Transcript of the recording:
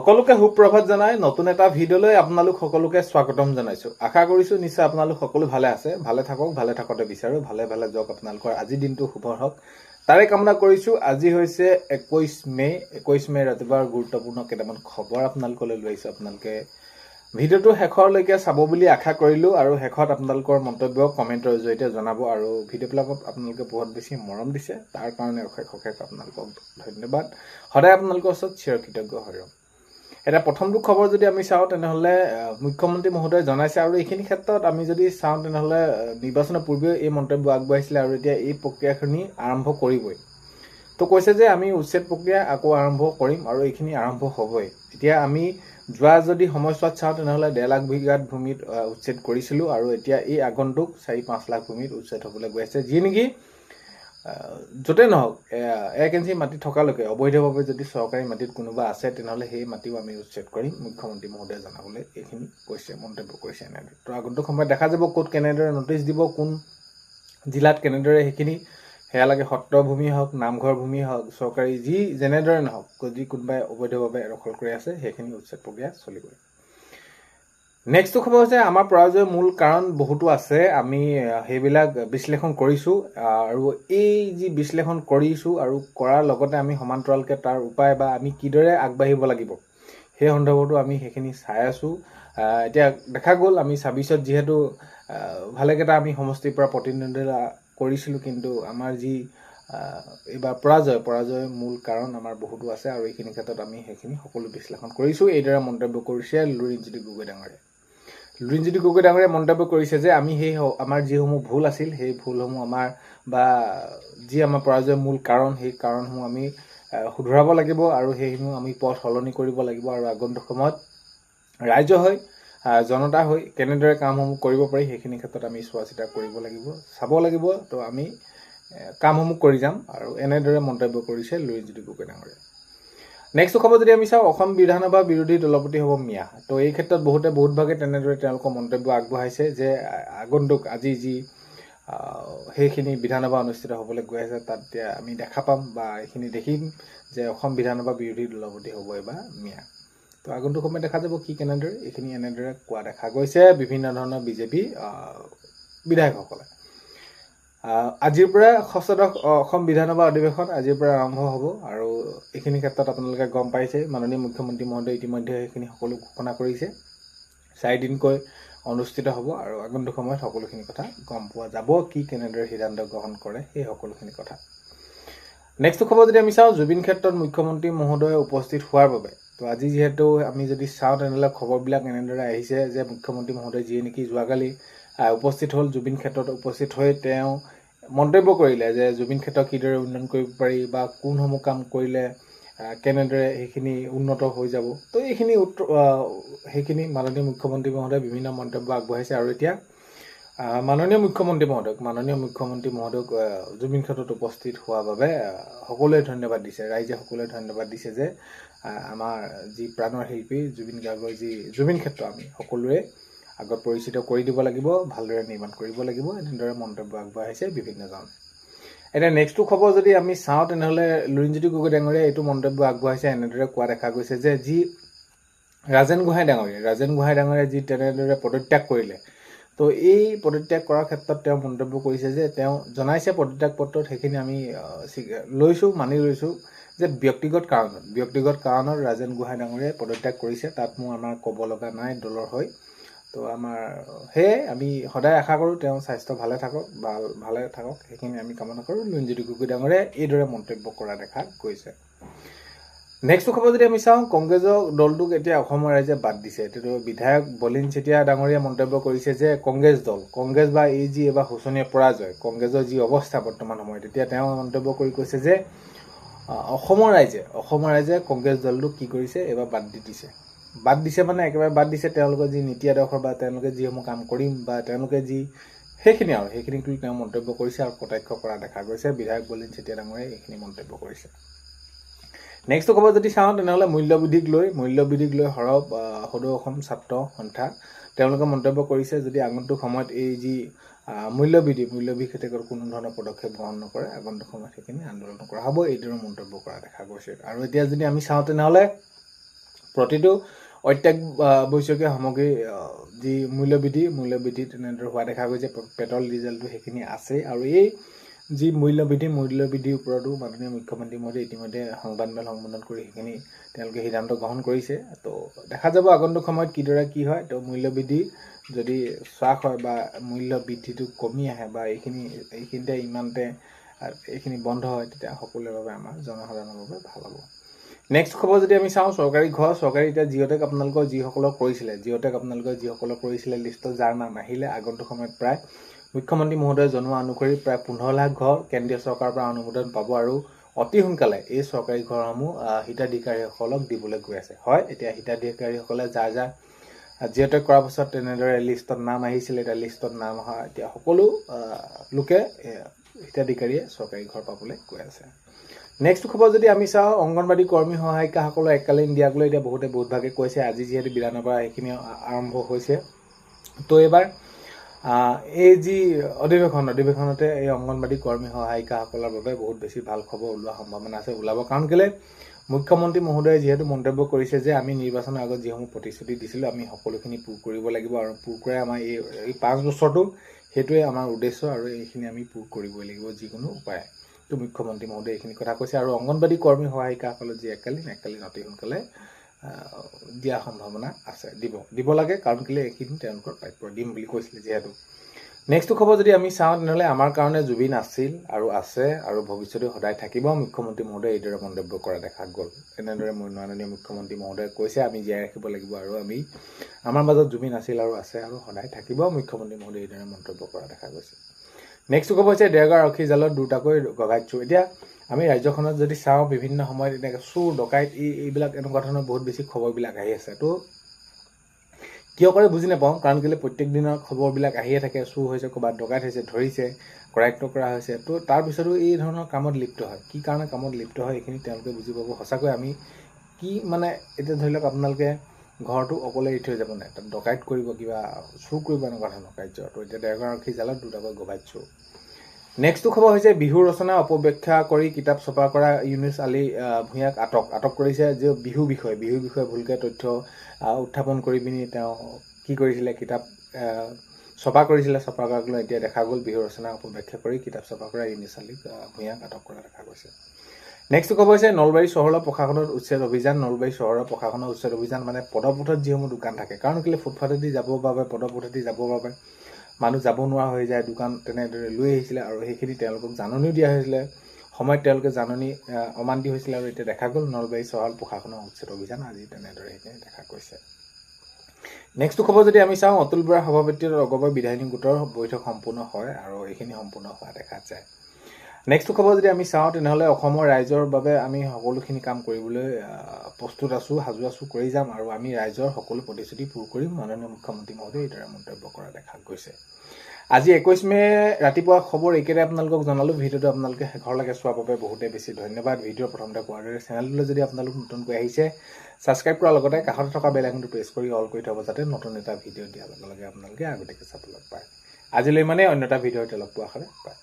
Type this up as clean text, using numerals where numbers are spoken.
সকলোকে সুপ্ৰভাত জনাই নতুন এটা ভিডিঅ'লৈ আপোনালোক সকলোকে স্বাগতম জনাইছো। আশা কৰিছো নিশ্চয় আপোনালোক সকলো ভালে আছে। ভালে থাকতে বিচাৰো। ভালে যাওক আপোনালোকৰ আজি দিনটো শুভ হওক তাৰে কামনা কৰিছো। আজি হৈছে 21 মে ৰাতিপুৱাৰ গুৰুত্বপূৰ্ণ কেইটামান খবৰ আপোনালোকলৈ লৈ আহিছো। আপোনালোকে ভিডিঅ'টো শেষলৈকে চাব বুলি আশা কৰিলো আৰু শেষত আপোনালোকৰ মন্তব্য কমেন্টৰ জৰিয়তে জনাব আৰু ভিডিঅ'বিলাকত আপোনালোকে বহুত বেছি মৰম দিছে তাৰ কাৰণে অশেষ আপোনালোকক ধন্যবাদ। সদায় আপোনালোকৰ ওচৰত চিৰকৃতজ্ঞ হৈ ৰম। এটা প্ৰথমটো খবৰ যদি আমি চাওঁ তেনেহলে মুখ্যমন্ত্ৰী মহোদয়ে জনাইছে আৰু এইখিনি ক্ষেত্ৰত আমি যদি চাওঁ তেনেহলে নিৰ্বাচনৰ পূৰ্বে এই মন্তব্য আগবঢ়াইছিলে আৰু এতিয়া এই প্ৰক্ৰিয়াখিনি আৰম্ভ কৰিবই। তো কৈছে যে আমি উচ্ছেদ প্ৰক্ৰিয়া আকৌ আৰম্ভ কৰিম আৰু এইখিনি আৰম্ভ হ'বই। এতিয়া আমি যোৱা যদি সময়ছোৱাত চাওঁ তেনেহলে 1.5 লাখ বিঘাত ভূমিত উচ্ছেদ কৰিছিলো আৰু এতিয়া এই আগন্তুক 4-5 লাখ ভূমিত উচ্ছেদ হ'বলৈ গৈ আছে। যি নেকি য'তে নহওক 1 ইঞ্চি মাটি থকালৈকে অবৈধভাৱে যদি চৰকাৰী মাটিত কোনোবা আছে তেনেহলে সেই মাটিও আমি উচ্ছেদ কৰিম। মুখ্যমন্ত্ৰী মহোদয়ে জনাবলৈ এইখিনি কৈছে, মন্তব্য কৰিছে এনেদৰে। তো আগন্তুক সময়ত দেখা যাব ক'ত কেনেদৰে নটিচ দিব, কোন জিলাত কেনেদৰে সেইখিনি সেয়া লাগে সত্ৰ ভূমি হওক, নামঘৰ ভূমি হওক, চৰকাৰী যি যেনেদৰে নহওক যদি কোনোবাই অবৈধভাৱে দখল কৰি আছে সেইখিনি উচ্ছেদ প্ৰক্ৰিয়া চলিবই। নেক্সটটো খবৰ হৈছে আমাৰ পৰাজয়ৰ মূল কাৰণ বহুতো আছে। আমি সেইবিলাক বিশ্লেষণ কৰিছো আৰু এই যি বিশ্লেষণ কৰিছো আৰু কৰাৰ লগতে আমি সমান্তৰালকে তাৰ উপায় বা আমি কিদৰে আগবাঢ়িব লাগিব সেই সন্দৰ্ভতো আমি সেইখিনি চাই আছো। এতিয়া দেখা গ'ল আমি 26ত যিহেতু ভালেকেইটা আমি সমষ্টিৰ পৰা প্ৰতিনিধিত্ব কৰিছিলো, কিন্তু আমাৰ যি এইবাৰ পৰাজয়ৰ মূল কাৰণ আমাৰ বহুতো আছে আৰু এইখিনি ক্ষেত্ৰত আমি সেইখিনি সকলো বিশ্লেষণ কৰিছো। এইদৰে মন্তব্য কৰিছে লুৰিণজ্যোতি গগৈ ডাঙৰীয়াই। লুৰিণজ্যোতি গগৈ ডাঙৰীয়াই মন্তব্য কৰিছে যে আমি আমাৰ যিসমূহ ভুল আছিল সেই ভুলসমূহ আমাৰ বা যি আমাৰ পৰাজয়ৰ মূল কাৰণ সেই কাৰণসমূহ আমি শুধৰাব লাগিব আৰু সেইসমূহ আমি পথ সলনি কৰিব লাগিব আৰু আগন্তুক সময়ত ৰাইজ হৈ জনতা হৈ কেনেদৰে কামসমূহ কৰিব পাৰি সেইখিনি ক্ষেত্ৰত আমি চোৱা চিতা কৰিব লাগিব, চাব লাগিব। তো আমি কামসমূহ কৰি যাম আৰু এনেদৰে মন্তব্য কৰিছে লুৰিণজ্যোতি গগৈ ডাঙৰীয়াই। নেক্সট খবৰ যদি আমি চাওঁ, অসম বিধানসভা বিৰোধী দলপতি হ'ব মিয়া। তো এই ক্ষেত্ৰত বহুত ভাগে তেনেদৰে তেওঁলোকৰ মন্তব্য আগবঢ়াইছে যে আগন্তুক আজি যি সেইখিনি বিধানসভা অনুষ্ঠিত হ'বলৈ গৈ আছে তাত আমি দেখা পাম বা এইখিনি দেখিম যে অসম বিধানসভা বিৰোধী দলপতি হ'ব এবাৰ মিয়া। তো আগন্তুক সময়ত দেখা যাব কি কেনেদৰে এইখিনি এনেদৰে কোৱা দেখা গৈছে বিভিন্ন ধৰণৰ বিজেপি বিধায়কসকলে। আজিৰ পৰা 6শ অসম বিধানসভা অধিৱেশন আজিৰ পৰা আৰম্ভ হ'ব আৰু এইখিনি ক্ষেত্ৰত আপোনালোকে গম পাইছে মাননীয় মুখ্যমন্ত্ৰী মহোদয়ে ইতিমধ্যে সেইখিনি সকলো ঘোষণা কৰিছে। 4 দিনকৈ অনুষ্ঠিত হ'ব আৰু আগন্তুক সময়ত সকলোখিনি কথা গম পোৱা যাব কি কেনেদৰে সিদ্ধান্ত গ্ৰহণ কৰে সেই সকলোখিনি কথা। নেক্সট খবৰ যদি আমি চাওঁ, জুবিন ক্ষেত্ৰত মুখ্যমন্ত্ৰী মহোদয়ে উপস্থিত হোৱাৰ বাবে। তো আজি যিহেতু আমি যদি চাওঁ তেনেহ'লে খবৰবিলাক এনেদৰে আহিছে যে মুখ্যমন্ত্ৰী মহোদয় যিয়ে নেকি যোৱাকালি উপস্থিত হ'ল জুবিন ক্ষেত্ৰত উপস্থিত হৈ তেওঁ মন্তব্য কৰিলে যে জুবিন ক্ষেত্ৰ কিদৰে উন্নয়ন কৰিব পাৰি বা কোনসমূহ কাম কৰিলে কেনেদৰে সেইখিনি উন্নত হৈ যাব। তো এইখিনি সেইখিনি মাননীয় মুখ্যমন্ত্ৰী মহোদয়ে বিভিন্ন মন্তব্য আগবঢ়াইছে আৰু এতিয়া মাননীয় মুখ্যমন্ত্ৰী মহোদয়ক জুবিন ক্ষেত্ৰত উপস্থিত হোৱাৰ বাবে সকলোৱে ধন্যবাদ দিছে। ৰাইজে সকলোৱে ধন্যবাদ দিছে যে আমাৰ যি প্ৰাণৰ শিল্পী জুবিন গাৰ্গৰ যি জুবিন ক্ষেত্ৰ আমি সকলোৱে আগত পৰিচিত কৰি দিব লাগিব, ভালদৰে নিৰ্মাণ কৰিব লাগিব, এনেদৰে মন্তব্য আগবঢ়াইছে বিভিন্নজন। এতিয়া নেক্সটটো খবৰ যদি আমি চাওঁ তেনেহ'লে লুৰিণজ্যোতি গগৈ ডাঙৰীয়াই এইটো মন্তব্য আগবঢ়াইছে, এনেদৰে কোৱা দেখা গৈছে যে যি ৰাজেন গোহাঁই ডাঙৰীয়াই যি তেনেদৰে পদত্যাগ কৰিলে। তো এই পদত্যাগ কৰাৰ ক্ষেত্ৰত তেওঁ মন্তব্য কৰিছে যে তেওঁ জনাইছে পদত্যাগ পত্ৰত সেইখিনি আমি মানি লৈছোঁ যে ব্যক্তিগত কাৰণত ৰাজেন গোহাঁই ডাঙৰীয়াই পদত্যাগ কৰিছে। তাত আমাৰ ক'ব লগা নাই দলৰ হৈ। তো আমাৰ সেয়ে আমি সদায় আশা কৰোঁ তেওঁ স্বাস্থ্য ভালে থাকক সেইখিনি আমি কামনা কৰোঁ। লুৰিণজ্যোতি গগৈ ডাঙৰীয়াই এইদৰে মন্তব্য কৰা দেখা গৈছে। নেক্সট খবৰ যদি আমি চাওঁ, কংগ্ৰেছৰ দলটোক এতিয়া অসমৰ ৰাইজে বাদ দিছে। এইটো বিধায়ক বলিন চেতিয়া ডাঙৰীয়াই মন্তব্য কৰিছে যে কংগ্ৰেছ বা এই যি এবাৰ শোচনীয় পৰাজয়, কংগ্ৰেছৰ যি অৱস্থা বৰ্তমান সময়ত, এতিয়া তেওঁ মন্তব্য কৰি কৈছে যে অসমৰ ৰাইজে কংগ্ৰেছ দলটোক কি কৰিছে এবাৰ বাদ দিছে মানে একেবাৰে বাদ দিছে। তেওঁলোকৰ যি নীতি আদৰ্শ বা তেওঁলোকে যিসমূহ কাম কৰিম বা তেওঁলোকে যি সেইখিনিক লৈ তেওঁ মন্তব্য কৰিছে আৰু কটাক্ষ কৰা দেখা গৈছে। বিধায়ক বলিন চেতিয়া ডাঙৰীয়াই এইখিনি মন্তব্য কৰিছে। নেক্সট খবৰ যদি চাওঁ তেনেহ'লে মূল্যবৃদ্ধিক লৈ সদৌ অসম ছাত্ৰ সন্থা তেওঁলোকে মন্তব্য কৰিছে যদি আগন্তুক সময়ত এই যি মূল্যবৃদ্ধি ক্ষেত্ৰত কোনো ধৰণৰ পদক্ষেপ গ্ৰহণ নকৰে আগন্তুক সময়ত সেইখিনি আন্দোলন কৰা হ'ব, এইদৰে মন্তব্য কৰা দেখা গৈছে। আৰু এতিয়া যদি আমি চাওঁ তেনেহ'লে প্ৰতিটো অত্যাৱশ্যকীয় সামগ্ৰী যি মূল্যবৃদ্ধি তেনেদৰে হোৱা দেখা গৈছে। পেট্ৰল ডিজেলটো সেইখিনি আছেই আৰু এই যি মূল্যবৃদ্ধিৰ ওপৰতো মাননীয় মুখ্যমন্ত্ৰী মহোদয়ে ইতিমধ্যে সংবাদমেল সম্বোধন কৰি সেইখিনি তেওঁলোকে সিদ্ধান্ত গ্ৰহণ কৰিছে। তো দেখা যাব আগন্তুক সময়ত কিদৰে কি হয়। তো মূল্যবৃদ্ধি যদি হ্ৰাস হয় বা মূল্য বৃদ্ধিটো কমি আহে বা এইখিনিতে ইমানতে এইখিনি বন্ধ হয়, তেতিয়া সকলোৰে বাবে আমাৰ জনসাধাৰণৰ বাবে ভাল হ'ব। নেক্সট খবৰ যদি আমি চাওঁ, চৰকাৰী এতিয়া জিঅ'টেক যিসকলক কৰিছিলে লিষ্টত যাৰ নাম আহিলে আগন্তুক সময়ত প্ৰায় মুখ্যমন্ত্ৰী মহোদয়ে জনোৱা অনুসৰি প্ৰায় 15 লাখ ঘৰ কেন্দ্ৰীয় চৰকাৰৰ পৰা অনুমোদন পাব আৰু অতি সোনকালে এই চৰকাৰী ঘৰসমূহ হিতাধিকাৰীসকলক দিবলৈ গৈ আছে। হয়, এতিয়া হিতাধিকাৰীসকলে যাৰ জিঅ'টেক কৰাৰ পাছত তেনেদৰে লিষ্টত নাম আহিছিলে, এতিয়া লিষ্টত নাম অহা এতিয়া সকলো লোকে হিতাধিকাৰীয়ে চৰকাৰী ঘৰ পাবলৈ গৈ আছে। নেক্সট খবৰ যদি আমি চাওঁ, অংগনবাড়ী কৰ্মী সহায়িকাসকলক এককালীন দিয়াক লৈ এতিয়া বহুত ভাগে কৈছে। আজি যিহেতু 92 এইখিনি আৰম্ভ হৈছে, তো এইবাৰ এই যি অধিৱেশনতে এই অংগনবাড়ী কৰ্মী সহায়িকাসকলৰ বাবে বহুত বেছি ভাল খবৰ ওলোৱাৰ সম্ভাৱনা আছে, ওলাব। কাৰণ কেলে মুখ্যমন্ত্ৰী মহোদয়ে যিহেতু মন্তব্য কৰিছে যে আমি নিৰ্বাচনৰ আগত যিসমূহ প্ৰতিশ্ৰুতি দিছিলোঁ আমি সকলোখিনি পূৰ কৰিব লাগিব আৰু পূৰ কৰাই আমাৰ এই 5 বছৰটো সেইটোৱে আমাৰ উদ্দেশ্য আৰু এইখিনি আমি পূৰ কৰিবই লাগিব যিকোনো উপায়। তো মুখ্যমন্ত্ৰী মহোদয়ে এইখিনি কথা কৈছে আৰু অংগনবাড়ী কৰ্মী সহায়িকাসকলৰ যি এককালীন অতি সোনকালে দিয়াৰ সম্ভাৱনা আছে, দিব লাগে। কাৰণ কেলে এইখিনি তেওঁলোকৰ প্ৰাপ্য দিম বুলি কৈছিলে যিহেতু। নেক্সট খবৰ যদি আমি চাওঁ, তেনেহ'লে আমাৰ কাৰণে জুবিন আছিল আৰু আছে আৰু ভৱিষ্যতে সদায় থাকিব। মুখ্যমন্ত্ৰী মহোদয়ে এইদৰে মন্তব্য কৰা দেখা গ'ল। এনেদৰে মাননীয় মুখ্যমন্ত্ৰী মহোদয়ে কৈছে আমি জীয়াই ৰাখিব লাগিব আৰু আমাৰ মাজত জুবিন আছিল আৰু আছে আৰু সদায় থাকিব। মুখ্যমন্ত্ৰী মহোদয়ে এইদৰে মন্তব্য কৰা দেখা গৈছে। নেক্সট খবৰ হৈছে দেৰগাঁও আৰক্ষী জালত দুটাকৈ গভাইট চোৰ। এতিয়া আমি ৰাজ্যখনত যদি চাওঁ, বিভিন্ন সময়ত এনেকৈ চোৰ ডকাইত এইবিলাক এনেকুৱা ধৰণৰ বহুত বেছি খবৰবিলাক আহি আছে। তো কিয় কৰে বুজি নাপাওঁ, কাৰণ কেলে প্ৰত্যেক দিনৰ খবৰবিলাক আহিয়ে থাকে, চুৰ হৈছে, ক'ৰবাত ডকাইত হৈছে, ধৰিছে, কৰায়ত্ব কৰা হৈছে। তো তাৰপিছতো এই ধৰণৰ কামত লিপ্ত হয়। কি কাৰণে কামত লিপ্ত হয় এইখিনি তেওঁলোকে বুজি পাব। সঁচাকৈ আমি কি এতিয়া ধৰি লওক আপোনালোকে ঘৰটো অকলে এৰি থৈ যাব নাই, তাত ডকাইত কৰিব, কিবা চুৰ কৰিব, এনেকুৱা ধৰণৰ কাৰ্য। তো এতিয়া দেৰগাঁও আৰক্ষী জালত দুটাকৈ গভাইট চোৰ। নেক্সটটো খবৰ হৈছে বিহু ৰচনা অপব্যাখ্যা কৰি কিতাপ ছপা কৰা ইউনুছ আলী ভূঞাক আটক কৰিছে। যে বিহুৰ বিষয়ে ভুলকৈ তথ্য উত্থাপন কৰি পিনি তেওঁ কি কৰিছিলে, কিতাপ ছপা কৰিছিলে। ছপা কৰাক লৈ এতিয়া দেখা গ'ল বিহু ৰচনা অপব্যাখ্যা কৰি কিতাপ ছপা কৰা ইউনুছ আলী ভূঞাক আটক কৰা দেখা গৈছে। নেক্সট খবৰ হৈছে নলবাৰী চহৰৰ প্ৰশাসনৰ উচ্ছেদ অভিযান। নলবাৰী চহৰৰ প্ৰশাসনৰ উচ্ছেদ অভিযান মানে পদপথত যিসমূহ দোকান থাকে, কাৰণ কেলে ফুটপাথেদি যাবৰ বাবে মানুহ যাব নোৱাৰা হৈ যায়, দোকান তেনেদৰে লৈ আহিছিলে আৰু সেইখিনি তেওঁলোকক জাননীও দিয়া হৈছিলে। সময়ত তেওঁলোকে জাননী অমান্তি হৈছিলে আৰু এতিয়া দেখা গ'ল নলবাৰী চহৰ প্ৰশাসনৰ উচ্ছেদ অভিযান আজি তেনেদৰে সেইখিনি দেখা গৈছে। নেক্সট খবৰ যদি আমি চাওঁ, অতুল বৰাৰ সভাপতিত্বত অগপৰ বিধায়িনী গোটৰ বৈঠক সম্পূৰ্ণ হয় আৰু এইখিনি সম্পূৰ্ণ হোৱা দেখা যায়। নেক্সট খবৰ যদি আমি চাওঁ, তেনেহ'লে অসমৰ ৰাইজৰ বাবে আমি সকলোখিনি কাম কৰিবলৈ প্ৰস্তুত আছোঁ, সাজু আছোঁ, কৰি যাম আৰু আমি ৰাইজৰ সকলো প্ৰতিশ্ৰুতি পূৰ কৰিম। মাননীয় মুখ্যমন্ত্ৰী মহোদয়ে এইদৰে মন্তব্য কৰা দেখা গৈছে। আজি 21 মে ৰাতিপুৱা খবৰ এইকেইটাই আপোনালোকক জনালোঁ। ভিডিঅ'টো আপোনালোকে শেষৰলৈকে চোৱাৰ বাবে বহুতেই বেছি ধন্যবাদ। ভিডিঅ'ৰ প্ৰথমতে কোৱাৰ দৰে চেনেলটোলৈ যদি আপোনালোক নতুনকৈ আহিছে, ছাবস্ক্ৰাইব কৰাৰ লগতে কাষতে থকা বেল আইকনটো প্ৰেছ কৰি অল কৰি থ'ব, যাতে নতুন এটা ভিডিঅ' দিয়াৰ লগে লগে আপোনালোকে আগতীয়াকৈ চাবলৈ পায়। আজিলৈ ইমানেই, অন্য এটা ভিডিঅ'তে লগ পোৱাৰ আশাৰে পায়।